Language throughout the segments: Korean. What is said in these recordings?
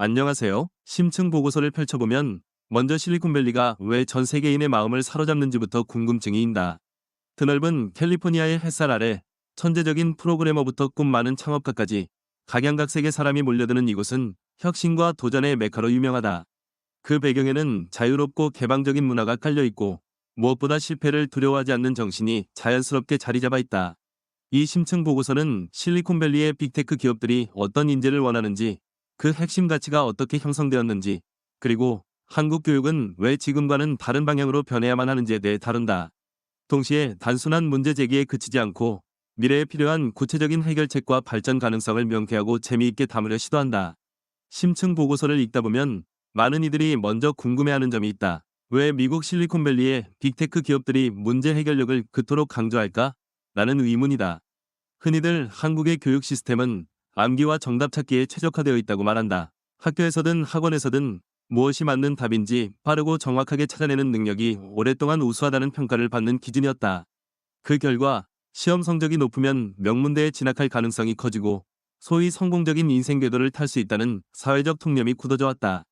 안녕하세요. 심층 보고서를 펼쳐보면 먼저 실리콘밸리가 왜 전 세계인의 마음을 사로잡는지부터 궁금증이 인다. 드넓은 캘리포니아의 햇살 아래 천재적인 프로그래머부터 꿈 많은 창업가까지 각양각색의 사람이 몰려드는 이곳은 혁신과 도전의 메카로 유명하다. 그 배경에는 자유롭고 개방적인 문화가 깔려있고 무엇보다 실패를 두려워하지 않는 정신이 자연스럽게 자리 잡아 있다. 이 심층 보고서는 실리콘밸리의 빅테크 기업들이 어떤 인재를 원하는지, 그 핵심 가치가 어떻게 형성되었는지, 그리고 한국 교육은 왜 지금과는 다른 방향으로 변해야만 하는지에 대해 다룬다. 동시에 단순한 문제 제기에 그치지 않고 미래에 필요한 구체적인 해결책과 발전 가능성을 명쾌하고 재미있게 담으려 시도한다. 심층 보고서를 읽다 보면 많은 이들이 먼저 궁금해하는 점이 있다. 왜 미국 실리콘밸리의 빅테크 기업들이 문제 해결력을 그토록 강조할까? 라는 의문이다. 흔히들 한국의 교육 시스템은 암기와 정답 찾기에 최적화되어 있다고 말한다. 학교에서든 학원에서든 무엇이 맞는 답인지 빠르고 정확하게 찾아내는 능력이 오랫동안 우수하다는 평가를 받는 기준이었다. 그 결과 시험 성적이 높으면 명문대에 진학할 가능성이 커지고 소위 성공적인 인생 궤도를 탈 수 있다는 사회적 통념이 굳어져 왔다.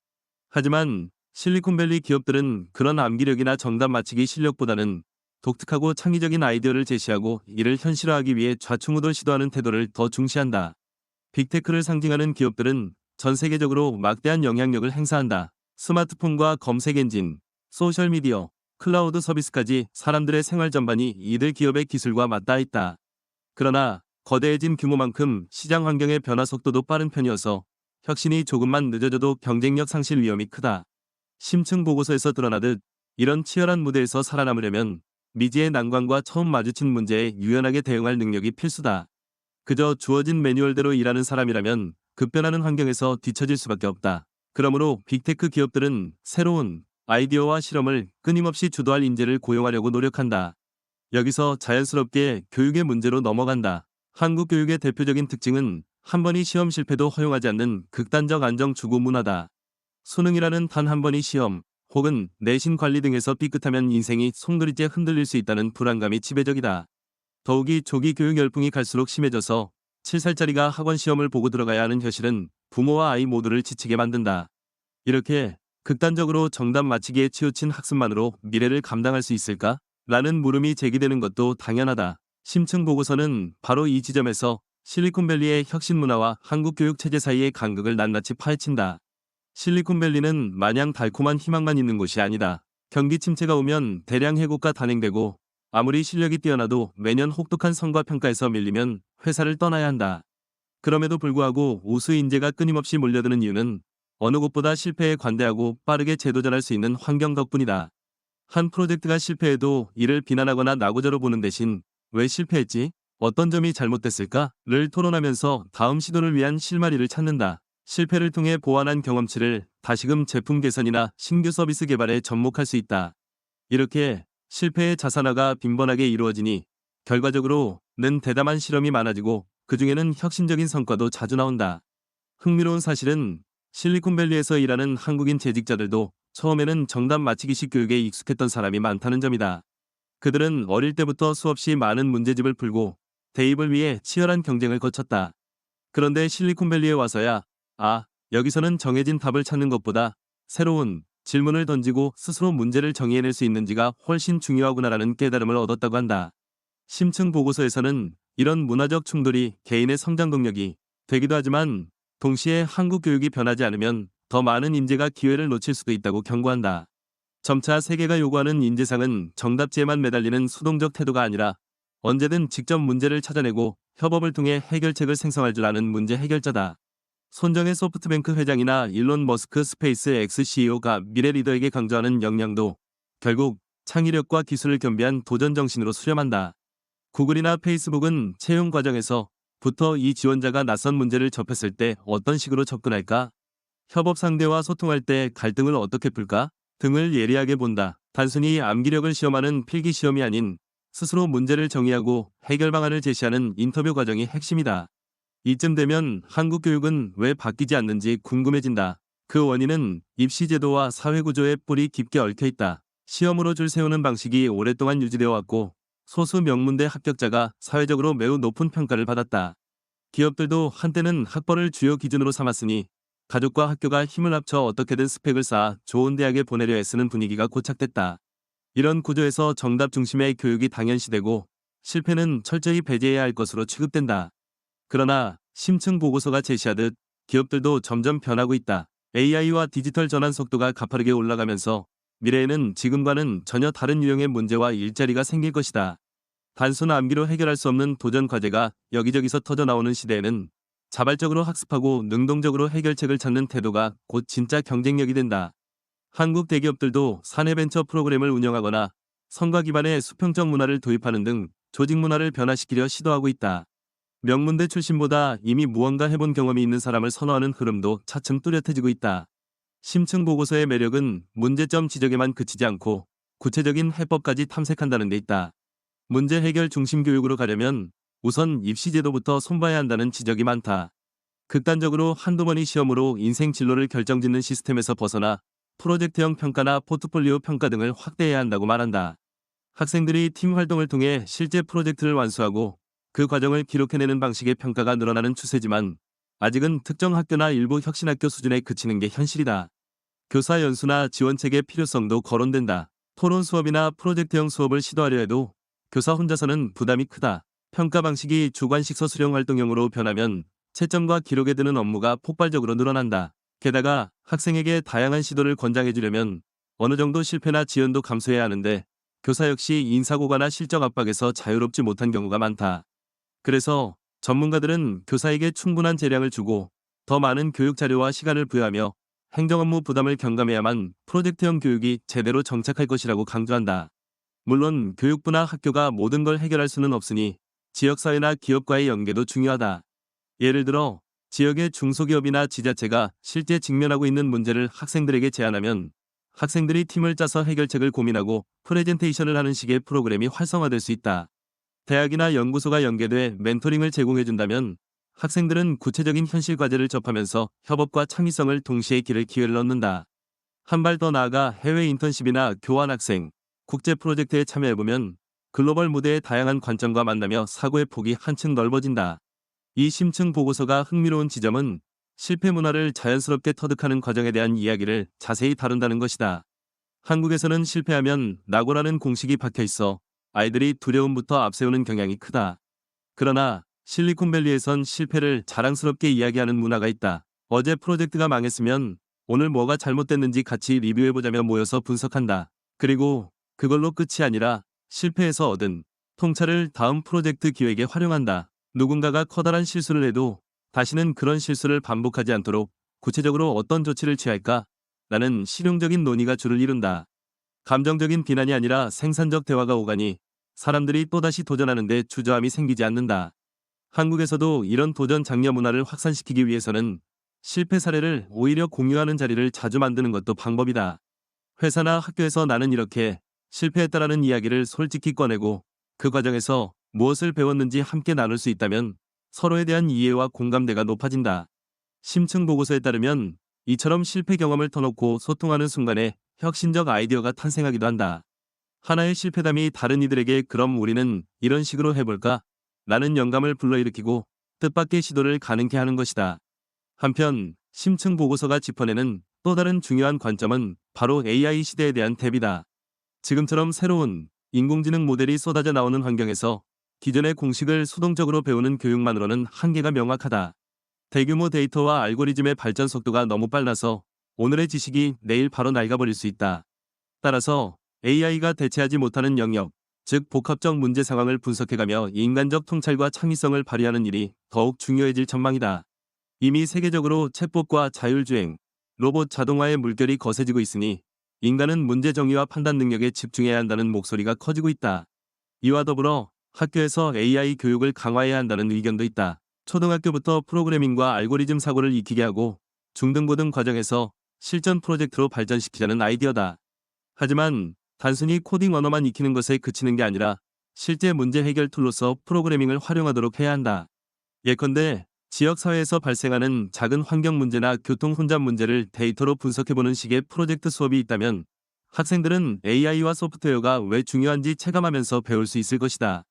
하지만 실리콘밸리 기업들은 그런 암기력이나 정답 맞히기 실력보다는 독특하고 창의적인 아이디어를 제시하고 이를 현실화하기 위해 좌충우돌 시도하는 태도를 더 중시한다. 빅테크를 상징하는 기업들은 전 세계적으로 막대한 영향력을 행사한다. 스마트폰과 검색 엔진, 소셜미디어, 클라우드 서비스까지 사람들의 생활 전반이 이들 기업의 기술과 맞닿아 있다. 그러나 거대해진 규모만큼 시장 환경의 변화 속도도 빠른 편이어서 혁신이 조금만 늦어져도 경쟁력 상실 위험이 크다. 심층 보고서에서 드러나듯 이런 치열한 무대에서 살아남으려면 미지의 난관과 처음 마주친 문제에 유연하게 대응할 능력이 필수다. 그저 주어진 매뉴얼대로 일하는 사람이라면 급변하는 환경에서 뒤처질 수밖에 없다. 그러므로 빅테크 기업들은 새로운 아이디어와 실험을 끊임없이 주도할 인재를 고용하려고 노력한다. 여기서 자연스럽게 교육의 문제로 넘어간다. 한국 교육의 대표적인 특징은 한 번의 시험 실패도 허용하지 않는 극단적 안정 추구 문화다. 수능이라는 단 한 번의 시험, 혹은 내신 관리 등에서 삐끗하면 인생이 송두리째 흔들릴 수 있다는 불안감이 지배적이다. 더욱이 조기 교육 열풍이 갈수록 심해져서 7살짜리가 학원 시험을 보고 들어가야 하는 현실은 부모와 아이 모두를 지치게 만든다. 이렇게 극단적으로 정답 맞히기에 치우친 학습만으로 미래를 감당할 수 있을까? 라는 물음이 제기되는 것도 당연하다. 심층 보고서는 바로 이 지점에서 실리콘밸리의 혁신 문화와 한국 교육 체제 사이의 간극을 낱낱이 파헤친다. 실리콘밸리는 마냥 달콤한 희망만 있는 곳이 아니다. 경기 침체가 오면 대량 해고가 단행되고 아무리 실력이 뛰어나도 매년 혹독한 성과 평가에서 밀리면 회사를 떠나야 한다. 그럼에도 불구하고 우수 인재가 끊임없이 몰려드는 이유는 어느 곳보다 실패에 관대하고 빠르게 재도전할 수 있는 환경 덕분이다. 한 프로젝트가 실패해도 이를 비난하거나 나고자로 보는 대신 왜 실패했지? 어떤 점이 잘못됐을까?를 토론하면서 다음 시도를 위한 실마리를 찾는다. 실패를 통해 보완한 경험치를 다시금 제품 개선이나 신규 서비스 개발에 접목할 수 있다. 이렇게 실패의 자산화가 빈번하게 이루어지니 결과적으로는 대담한 실험이 많아지고 그 중에는 혁신적인 성과도 자주 나온다. 흥미로운 사실은 실리콘밸리에서 일하는 한국인 재직자들도 처음에는 정답 맞히기식 교육에 익숙했던 사람이 많다는 점이다. 그들은 어릴 때부터 수없이 많은 문제집을 풀고 대입을 위해 치열한 경쟁을 거쳤다. 그런데 실리콘밸리에 와서야 여기서는 정해진 답을 찾는 것보다 새로운 질문을 던지고 스스로 문제를 정의해낼 수 있는지가 훨씬 중요하구나라는 깨달음을 얻었다고 한다. 심층 보고서에서는 이런 문화적 충돌이 개인의 성장 동력이 되기도 하지만 동시에 한국 교육이 변하지 않으면 더 많은 인재가 기회를 놓칠 수도 있다고 경고한다. 점차 세계가 요구하는 인재상은 정답지에만 매달리는 수동적 태도가 아니라 언제든 직접 문제를 찾아내고 협업을 통해 해결책을 생성할 줄 아는 문제 해결자다. 손정혜 소프트뱅크 회장이나 일론 머스크 스페이스 X CEO가 미래 리더에게 강조하는 역량도 결국 창의력과 기술을 겸비한 도전 정신으로 수렴한다. 구글이나 페이스북은 채용 과정에서부터 이 지원자가 낯선 문제를 접했을 때 어떤 식으로 접근할까? 협업 상대와 소통할 때 갈등을 어떻게 풀까? 등을 예리하게 본다. 단순히 암기력을 시험하는 필기 시험이 아닌 스스로 문제를 정의하고 해결 방안을 제시하는 인터뷰 과정이 핵심이다. 이쯤 되면 한국 교육은 왜 바뀌지 않는지 궁금해진다. 그 원인은 입시 제도와 사회 구조에 뿌리 깊게 얽혀 있다. 시험으로 줄 세우는 방식이 오랫동안 유지되어 왔고 소수 명문대 합격자가 사회적으로 매우 높은 평가를 받았다. 기업들도 한때는 학벌을 주요 기준으로 삼았으니 가족과 학교가 힘을 합쳐 어떻게든 스펙을 쌓아 좋은 대학에 보내려 애쓰는 분위기가 고착됐다. 이런 구조에서 정답 중심의 교육이 당연시되고 실패는 철저히 배제해야 할 것으로 취급된다. 그러나 심층 보고서가 제시하듯 기업들도 점점 변하고 있다. AI와 디지털 전환 속도가 가파르게 올라가면서 미래에는 지금과는 전혀 다른 유형의 문제와 일자리가 생길 것이다. 단순 암기로 해결할 수 없는 도전 과제가 여기저기서 터져나오는 시대에는 자발적으로 학습하고 능동적으로 해결책을 찾는 태도가 곧 진짜 경쟁력이 된다. 한국 대기업들도 사내 벤처 프로그램을 운영하거나 성과 기반의 수평적 문화를 도입하는 등 조직 문화를 변화시키려 시도하고 있다. 명문대 출신보다 이미 무언가 해본 경험이 있는 사람을 선호하는 흐름도 차츰 뚜렷해지고 있다. 심층 보고서의 매력은 문제점 지적에만 그치지 않고 구체적인 해법까지 탐색한다는 데 있다. 문제 해결 중심 교육으로 가려면 우선 입시 제도부터 손봐야 한다는 지적이 많다. 극단적으로 한두 번의 시험으로 인생 진로를 결정짓는 시스템에서 벗어나 프로젝트형 평가나 포트폴리오 평가 등을 확대해야 한다고 말한다. 학생들이 팀 활동을 통해 실제 프로젝트를 완수하고 그 과정을 기록해내는 방식의 평가가 늘어나는 추세지만 아직은 특정 학교나 일부 혁신학교 수준에 그치는 게 현실이다. 교사 연수나 지원책의 필요성도 거론된다. 토론 수업이나 프로젝트형 수업을 시도하려 해도 교사 혼자서는 부담이 크다. 평가 방식이 주관식서 수령 활동형으로 변하면 채점과 기록에 드는 업무가 폭발적으로 늘어난다. 게다가 학생에게 다양한 시도를 권장해주려면 어느 정도 실패나 지연도 감수해야 하는데 교사 역시 인사고과나 실적 압박에서 자유롭지 못한 경우가 많다. 그래서 전문가들은 교사에게 충분한 재량을 주고 더 많은 교육 자료와 시간을 부여하며 행정업무 부담을 경감해야만 프로젝트형 교육이 제대로 정착할 것이라고 강조한다. 물론 교육부나 학교가 모든 걸 해결할 수는 없으니 지역사회나 기업과의 연계도 중요하다. 예를 들어 지역의 중소기업이나 지자체가 실제 직면하고 있는 문제를 학생들에게 제안하면 학생들이 팀을 짜서 해결책을 고민하고 프레젠테이션을 하는 식의 프로그램이 활성화될 수 있다. 대학이나 연구소가 연계돼 멘토링을 제공해준다면 학생들은 구체적인 현실 과제를 접하면서 협업과 창의성을 동시에 기를 기회를 얻는다. 한 발 더 나아가 해외 인턴십이나 교환학생, 국제 프로젝트에 참여해보면 글로벌 무대의 다양한 관점과 만나며 사고의 폭이 한층 넓어진다. 이 심층 보고서가 흥미로운 지점은 실패 문화를 자연스럽게 터득하는 과정에 대한 이야기를 자세히 다룬다는 것이다. 한국에서는 실패하면 낙오라는 공식이 박혀 있어 아이들이 두려움부터 앞세우는 경향이 크다. 그러나 실리콘밸리에선 실패를 자랑스럽게 이야기하는 문화가 있다. 어제 프로젝트가 망했으면 오늘 뭐가 잘못됐는지 같이 리뷰해보자며 모여서 분석한다. 그리고 그걸로 끝이 아니라 실패해서 얻은 통찰을 다음 프로젝트 기획에 활용한다. 누군가가 커다란 실수를 해도 다시는 그런 실수를 반복하지 않도록 구체적으로 어떤 조치를 취할까? 라는 실용적인 논의가 주를 이룬다. 감정적인 비난이 아니라 생산적 대화가 오가니 사람들이 또다시 도전하는데 주저함이 생기지 않는다. 한국에서도 이런 도전 장려 문화를 확산시키기 위해서는 실패 사례를 오히려 공유하는 자리를 자주 만드는 것도 방법이다. 회사나 학교에서 나는 이렇게 실패했다라는 이야기를 솔직히 꺼내고 그 과정에서 무엇을 배웠는지 함께 나눌 수 있다면 서로에 대한 이해와 공감대가 높아진다. 심층 보고서에 따르면 이처럼 실패 경험을 터놓고 소통하는 순간에 혁신적 아이디어가 탄생하기도 한다. 하나의 실패담이 다른 이들에게 그럼 우리는 이런 식으로 해볼까? 라는 영감을 불러일으키고 뜻밖의 시도를 가능케 하는 것이다. 한편 심층 보고서가 짚어내는 또 다른 중요한 관점은 바로 AI 시대에 대한 대비다. 지금처럼 새로운 인공지능 모델이 쏟아져 나오는 환경에서 기존의 공식을 수동적으로 배우는 교육만으로는 한계가 명확하다. 대규모 데이터와 알고리즘의 발전 속도가 너무 빨라서 오늘의 지식이 내일 바로 낡아버릴 수 있다. 따라서 AI가 대체하지 못하는 영역, 즉 복합적 문제 상황을 분석해가며 인간적 통찰과 창의성을 발휘하는 일이 더욱 중요해질 전망이다. 이미 세계적으로 챗봇과 자율주행, 로봇 자동화의 물결이 거세지고 있으니 인간은 문제 정의와 판단 능력에 집중해야 한다는 목소리가 커지고 있다. 이와 더불어 학교에서 AI 교육을 강화해야 한다는 의견도 있다. 초등학교부터 프로그래밍과 알고리즘 사고를 익히게 하고 중등고등 과정에서 실전 프로젝트로 발전시키자는 아이디어다. 하지만 단순히 코딩 언어만 익히는 것에 그치는 게 아니라 실제 문제 해결 툴로서 프로그래밍을 활용하도록 해야 한다. 예컨대 지역사회에서 발생하는 작은 환경 문제나 교통 혼잡 문제를 데이터로 분석해보는 식의 프로젝트 수업이 있다면 학생들은 AI와 소프트웨어가 왜 중요한지 체감하면서 배울 수 있을 것이다.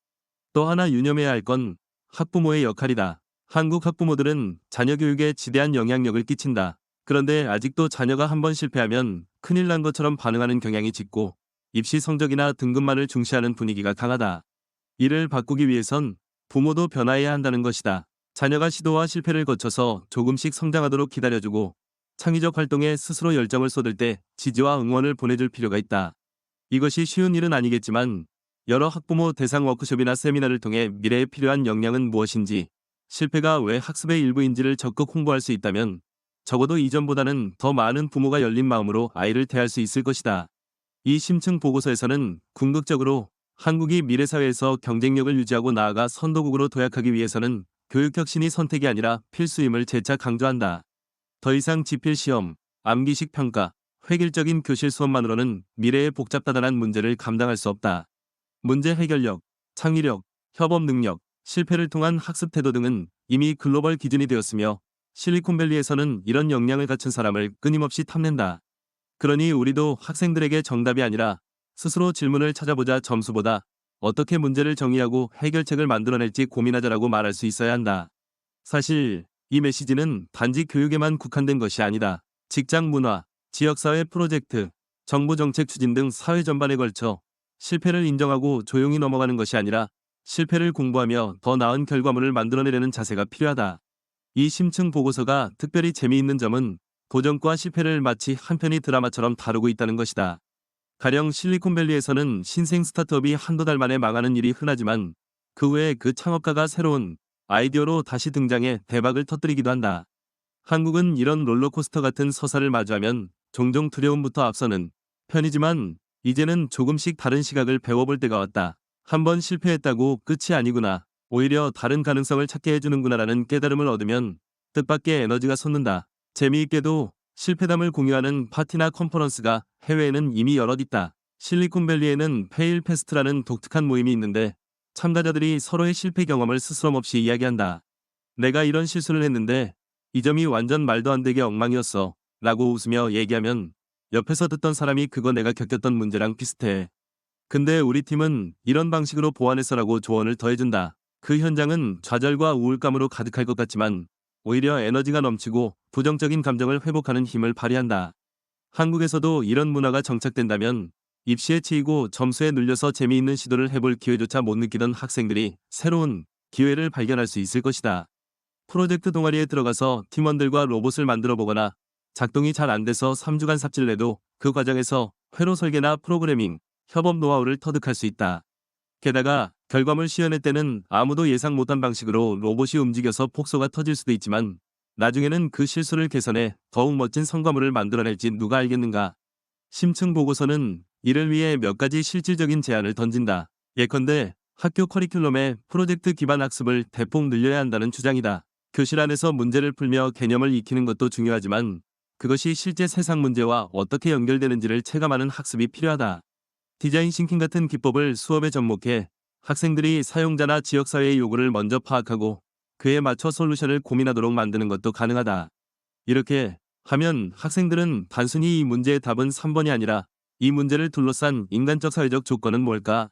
또 하나 유념해야 할 건 학부모의 역할이다. 한국 학부모들은 자녀 교육에 지대한 영향력을 끼친다. 그런데 아직도 자녀가 한번 실패하면 큰일 난 것처럼 반응하는 경향이 짙고 입시 성적이나 등급만을 중시하는 분위기가 강하다. 이를 바꾸기 위해선 부모도 변화해야 한다는 것이다. 자녀가 시도와 실패를 거쳐서 조금씩 성장하도록 기다려주고 창의적 활동에 스스로 열정을 쏟을 때 지지와 응원을 보내줄 필요가 있다. 이것이 쉬운 일은 아니겠지만 여러 학부모 대상 워크숍이나 세미나를 통해 미래에 필요한 역량은 무엇인지, 실패가 왜 학습의 일부인지를 적극 홍보할 수 있다면 적어도 이전보다는 더 많은 부모가 열린 마음으로 아이를 대할 수 있을 것이다. 이 심층 보고서에서는 궁극적으로 한국이 미래사회에서 경쟁력을 유지하고 나아가 선도국으로 도약하기 위해서는 교육혁신이 선택이 아니라 필수임을 재차 강조한다. 더 이상 지필시험, 암기식 평가, 획일적인 교실 수업만으로는 미래의 복잡다단한 문제를 감당할 수 없다. 문제 해결력, 창의력, 협업 능력, 실패를 통한 학습 태도 등은 이미 글로벌 기준이 되었으며 실리콘밸리에서는 이런 역량을 갖춘 사람을 끊임없이 탐낸다. 그러니 우리도 학생들에게 정답이 아니라 스스로 질문을 찾아보자 점수보다 어떻게 문제를 정의하고 해결책을 만들어낼지 고민하자라고 말할 수 있어야 한다. 사실 이 메시지는 단지 교육에만 국한된 것이 아니다. 직장 문화, 지역사회 프로젝트, 정부 정책 추진 등 사회 전반에 걸쳐 실패를 인정하고 조용히 넘어가는 것이 아니라 실패를 공부하며 더 나은 결과물을 만들어내려는 자세가 필요하다. 이 심층 보고서가 특별히 재미있는 점은 도전과 실패를 마치 한 편의 드라마처럼 다루고 있다는 것이다. 가령 실리콘밸리에서는 신생 스타트업이 한두 달 만에 망하는 일이 흔하지만 그 후에 그 창업가가 새로운 아이디어로 다시 등장해 대박을 터뜨리기도 한다. 한국은 이런 롤러코스터 같은 서사를 마주하면 종종 두려움부터 앞서는 편이지만 이제는 조금씩 다른 시각을 배워볼 때가 왔다. 한번 실패했다고 끝이 아니구나. 오히려 다른 가능성을 찾게 해주는구나라는 깨달음을 얻으면 뜻밖의 에너지가 솟는다. 재미있게도 실패담을 공유하는 파티나 컨퍼런스가 해외에는 이미 여럿 있다. 실리콘밸리에는 페일 페스트라는 독특한 모임이 있는데 참가자들이 서로의 실패 경험을 스스럼없이 이야기한다. 내가 이런 실수를 했는데 이 점이 완전 말도 안 되게 엉망이었어 라고 웃으며 얘기하면 옆에서 듣던 사람이 그거 내가 겪었던 문제랑 비슷해. 근데 우리 팀은 이런 방식으로 보완했어라고 조언을 더해준다. 그 현장은 좌절과 우울감으로 가득할 것 같지만 오히려 에너지가 넘치고 부정적인 감정을 회복하는 힘을 발휘한다. 한국에서도 이런 문화가 정착된다면 입시에 치이고 점수에 눌려서 재미있는 시도를 해볼 기회조차 못 느끼던 학생들이 새로운 기회를 발견할 수 있을 것이다. 프로젝트 동아리에 들어가서 팀원들과 로봇을 만들어 보거나 작동이 잘 안 돼서 3주간 삽질을 해도 그 과정에서 회로 설계나 프로그래밍, 협업 노하우를 터득할 수 있다. 게다가 결과물 시연회 때는 아무도 예상 못한 방식으로 로봇이 움직여서 폭소가 터질 수도 있지만 나중에는 그 실수를 개선해 더욱 멋진 성과물을 만들어낼지 누가 알겠는가. 심층 보고서는 이를 위해 몇 가지 실질적인 제안을 던진다. 예컨대 학교 커리큘럼에 프로젝트 기반 학습을 대폭 늘려야 한다는 주장이다. 교실 안에서 문제를 풀며 개념을 익히는 것도 중요하지만 그것이 실제 세상 문제와 어떻게 연결되는지를 체감하는 학습이 필요하다. 디자인 싱킹 같은 기법을 수업에 접목해 학생들이 사용자나 지역사회의 요구를 먼저 파악하고 그에 맞춰 솔루션을 고민하도록 만드는 것도 가능하다. 이렇게 하면 학생들은 단순히 이 문제의 답은 3번이 아니라 이 문제를 둘러싼 인간적 사회적 조건은 뭘까?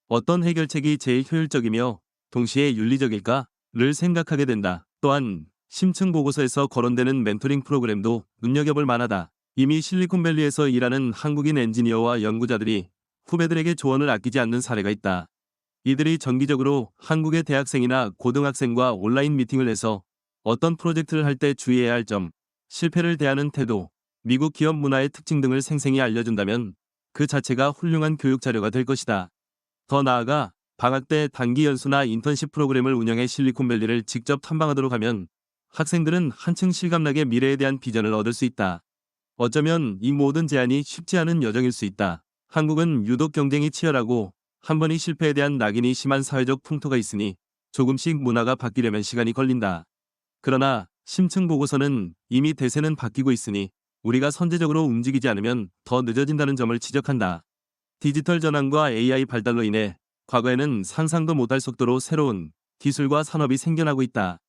어떤 해결책이 제일 효율적이며 동시에 윤리적일까?를 생각하게 된다. 또한 심층 보고서에서 거론되는 멘토링 프로그램도 눈여겨볼 만하다. 이미 실리콘밸리에서 일하는 한국인 엔지니어와 연구자들이 후배들에게 조언을 아끼지 않는 사례가 있다. 이들이 정기적으로 한국의 대학생이나 고등학생과 온라인 미팅을 해서 어떤 프로젝트를 할 때 주의해야 할 점, 실패를 대하는 태도, 미국 기업 문화의 특징 등을 생생히 알려준다면 그 자체가 훌륭한 교육 자료가 될 것이다. 더 나아가 방학 때 단기 연수나 인턴십 프로그램을 운영해 실리콘밸리를 직접 탐방하도록 하면 학생들은 한층 실감나게 미래에 대한 비전을 얻을 수 있다. 어쩌면 이 모든 제안이 쉽지 않은 여정일 수 있다. 한국은 유독 경쟁이 치열하고 한 번의 실패에 대한 낙인이 심한 사회적 풍토가 있으니 조금씩 문화가 바뀌려면 시간이 걸린다. 그러나 심층 보고서는 이미 대세는 바뀌고 있으니 우리가 선제적으로 움직이지 않으면 더 늦어진다는 점을 지적한다. 디지털 전환과 AI 발달로 인해 과거에는 상상도 못할 속도로 새로운 기술과 산업이 생겨나고 있다.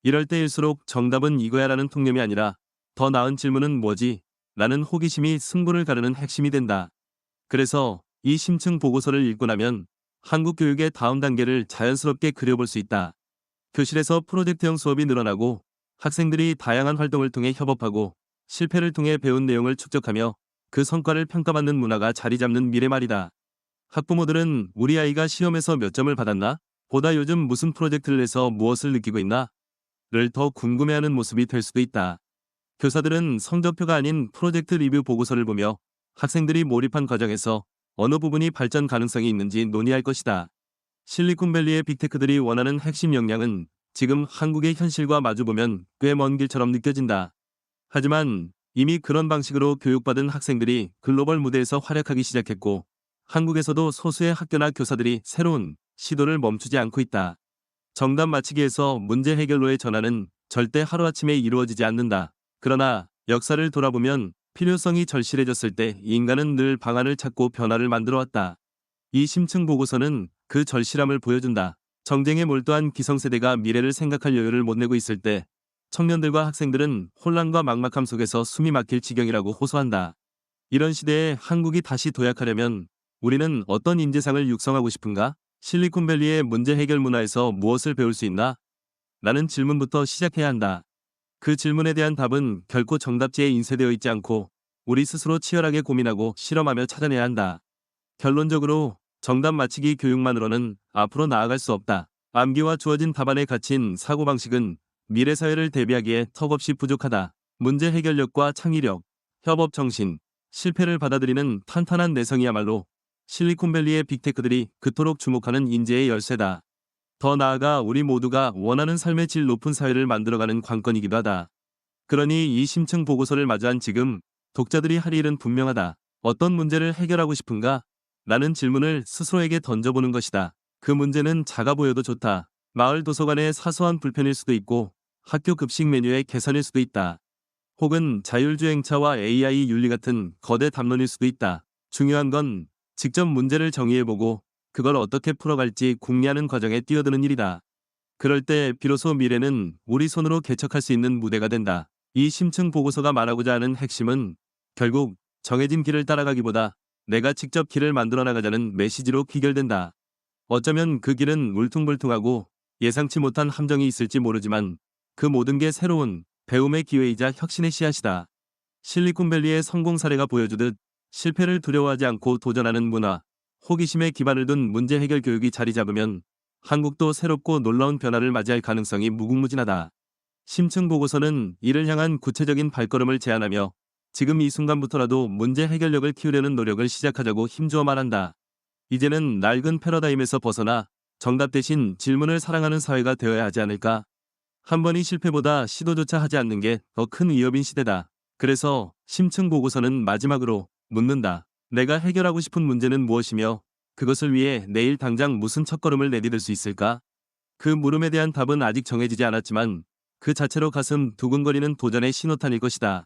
이럴 때일수록 정답은 이거야라는 통념이 아니라 더 나은 질문은 뭐지? 라는 호기심이 승부를 가르는 핵심이 된다. 그래서 이 심층 보고서를 읽고 나면 한국 교육의 다음 단계를 자연스럽게 그려볼 수 있다. 교실에서 프로젝트형 수업이 늘어나고 학생들이 다양한 활동을 통해 협업하고 실패를 통해 배운 내용을 축적하며 그 성과를 평가받는 문화가 자리 잡는 미래 말이다. 학부모들은 우리 아이가 시험에서 몇 점을 받았나? 보다 요즘 무슨 프로젝트를 해서 무엇을 느끼고 있나? 를 더 궁금해하는 모습이 될 수도 있다. 교사들은 성적표가 아닌 프로젝트 리뷰 보고서를 보며 학생들이 몰입한 과정에서 어느 부분이 발전 가능성이 있는지 논의할 것이다. 실리콘밸리의 빅테크들이 원하는 핵심 역량은 지금 한국의 현실과 마주보면 꽤 먼 길처럼 느껴진다. 하지만 이미 그런 방식으로 교육받은 학생들이 글로벌 무대에서 활약하기 시작했고, 한국에서도 소수의 학교나 교사들이 새로운 시도를 멈추지 않고 있다. 정답 맞히기에서 문제 해결로의 전환은 절대 하루아침에 이루어지지 않는다. 그러나 역사를 돌아보면 필요성이 절실해졌을 때 인간은 늘 방안을 찾고 변화를 만들어 왔다. 이 심층 보고서는 그 절실함을 보여준다. 정쟁에 몰두한 기성세대가 미래를 생각할 여유를 못 내고 있을 때 청년들과 학생들은 혼란과 막막함 속에서 숨이 막힐 지경이라고 호소한다. 이런 시대에 한국이 다시 도약하려면 우리는 어떤 인재상을 육성하고 싶은가? 실리콘밸리의 문제 해결 문화에서 무엇을 배울 수 있나? 라는 질문부터 시작해야 한다. 그 질문에 대한 답은 결코 정답지에 인쇄되어 있지 않고 우리 스스로 치열하게 고민하고 실험하며 찾아내야 한다. 결론적으로 정답 맞히기 교육만으로는 앞으로 나아갈 수 없다. 암기와 주어진 답안에 갇힌 사고방식은 미래 사회를 대비하기에 턱없이 부족하다. 문제 해결력과 창의력, 협업 정신, 실패를 받아들이는 탄탄한 내성이야말로 실리콘밸리의 빅테크들이 그토록 주목하는 인재의 열쇠다. 더 나아가 우리 모두가 원하는 삶의 질 높은 사회를 만들어가는 관건이기도 하다. 그러니 이 심층 보고서를 마주한 지금 독자들이 할 일은 분명하다. 어떤 문제를 해결하고 싶은가? 라는 질문을 스스로에게 던져보는 것이다. 그 문제는 작아 보여도 좋다. 마을 도서관의 사소한 불편일 수도 있고 학교 급식 메뉴의 개선일 수도 있다. 혹은 자율주행차와 AI 윤리 같은 거대 담론일 수도 있다. 중요한 건 직접 문제를 정의해보고 그걸 어떻게 풀어갈지 궁리하는 과정에 뛰어드는 일이다. 그럴 때 비로소 미래는 우리 손으로 개척할 수 있는 무대가 된다. 이 심층 보고서가 말하고자 하는 핵심은 결국 정해진 길을 따라가기보다 내가 직접 길을 만들어 나가자는 메시지로 귀결된다. 어쩌면 그 길은 울퉁불퉁하고 예상치 못한 함정이 있을지 모르지만 그 모든 게 새로운 배움의 기회이자 혁신의 씨앗이다. 실리콘밸리의 성공 사례가 보여주듯 실패를 두려워하지 않고 도전하는 문화, 호기심에 기반을 둔 문제 해결 교육이 자리 잡으면 한국도 새롭고 놀라운 변화를 맞이할 가능성이 무궁무진하다. 심층 보고서는 이를 향한 구체적인 발걸음을 제안하며 지금 이 순간부터라도 문제 해결력을 키우려는 노력을 시작하자고 힘주어 말한다. 이제는 낡은 패러다임에서 벗어나 정답 대신 질문을 사랑하는 사회가 되어야 하지 않을까? 한 번의 실패보다 시도조차 하지 않는 게 더 큰 위협인 시대다. 그래서 심층 보고서는 마지막으로 묻는다. 내가 해결하고 싶은 문제는 무엇이며 그것을 위해 내일 당장 무슨 첫걸음을 내디딜 수 있을까? 그 물음에 대한 답은 아직 정해지지 않았지만 그 자체로 가슴 두근거리는 도전의 신호탄일 것이다.